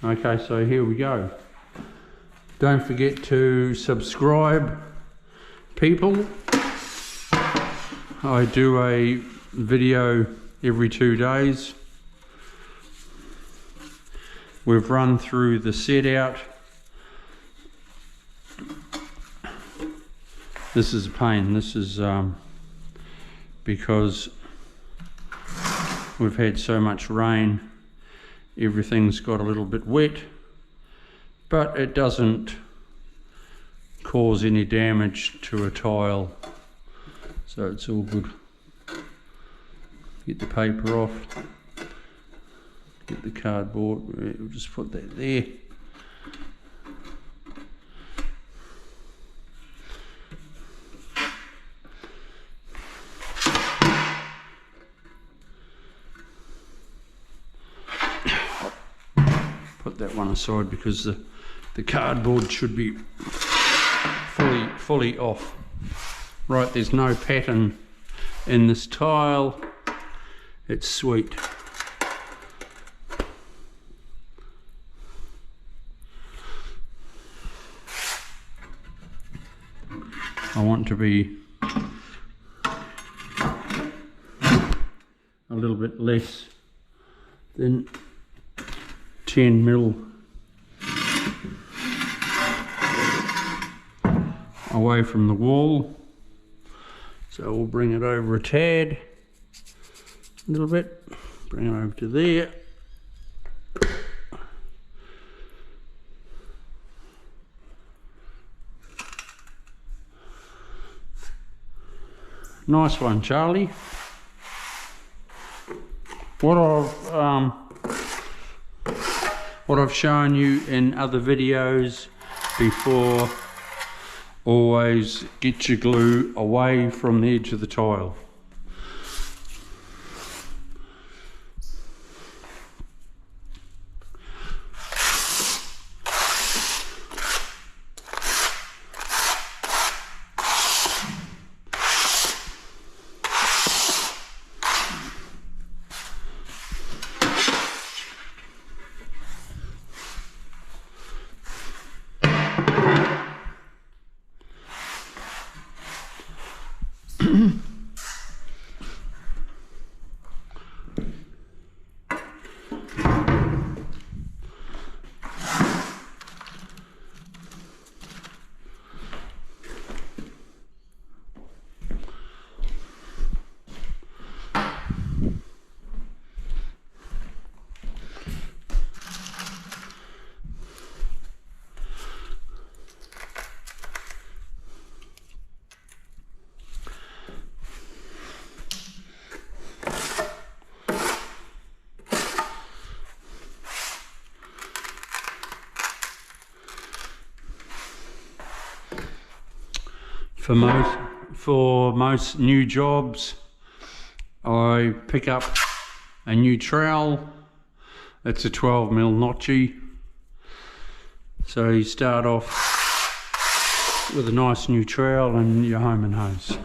Okay, so here we go. Don't forget to subscribe, people. I do a video every 2 days. We've run through the set out. This is a pain. This is because we've had so much rain, everything's got a little bit wet, but it doesn't cause any damage to a tile, so it's all good. Get the paper off, get the cardboard, we'll just put that there. Put that one aside because the cardboard should be fully off. Right, there's no pattern in this tile. It's sweet. I want to be a little bit less than 10 mil away from the wall, so we'll bring it over a tad, a little bit, bring it over to there. Nice one, Charlie. What I've shown you in other videos before, always get your glue away from the edge of the tile. For most new jobs, I pick up a new trowel. It's a 12 mil notchy. So you start off with a nice new trowel and your home and hose.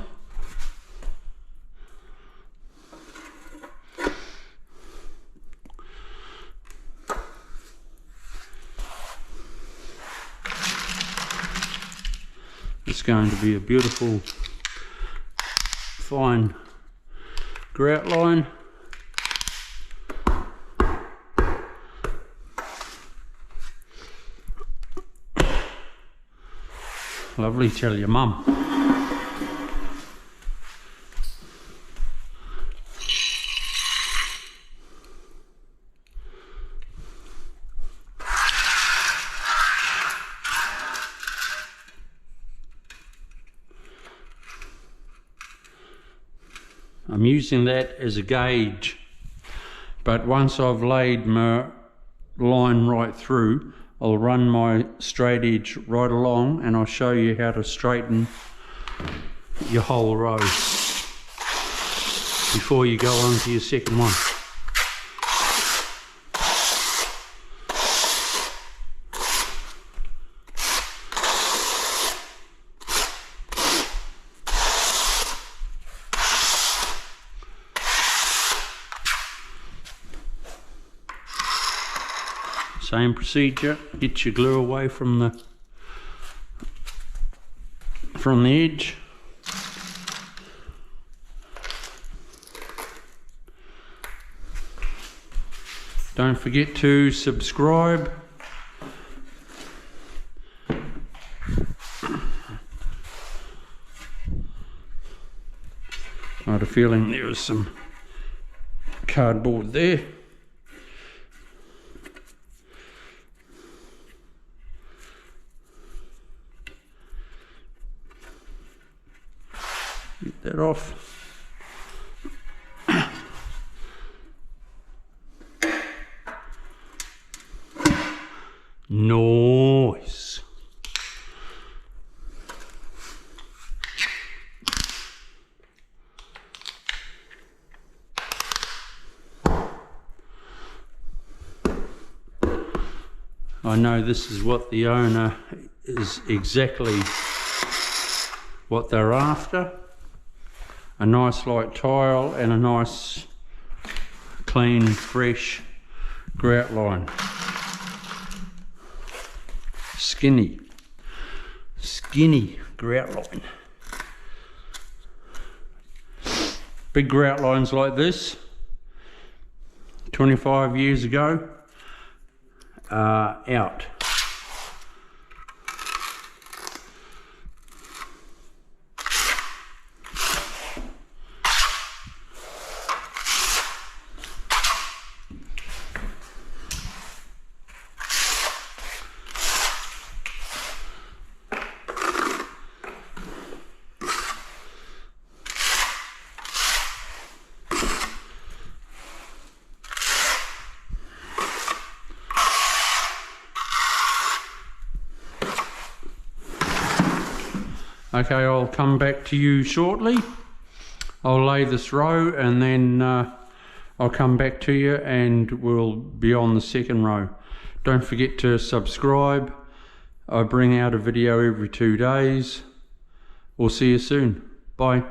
It's going to be a beautiful fine grout line. Lovely, tell your mum. I'm using that as a gauge, but once I've laid my line right through, I'll run my straight edge right along and I'll show you how to straighten your whole row before you go on to your second one. Same procedure, get your glue away from the edge. Don't forget to subscribe. I had a feeling there was some cardboard there. Get that off. Nice. I know this is what the owner is exactly what they're after. A nice light tile and a nice clean fresh grout line. Skinny grout line. Big grout lines like this 25 years ago are out. Okay, I'll come back to you shortly. I'll lay this row and then I'll come back to you and we'll be on the second row. Don't forget to subscribe. I bring out a video every 2 days. We'll see you soon. Bye.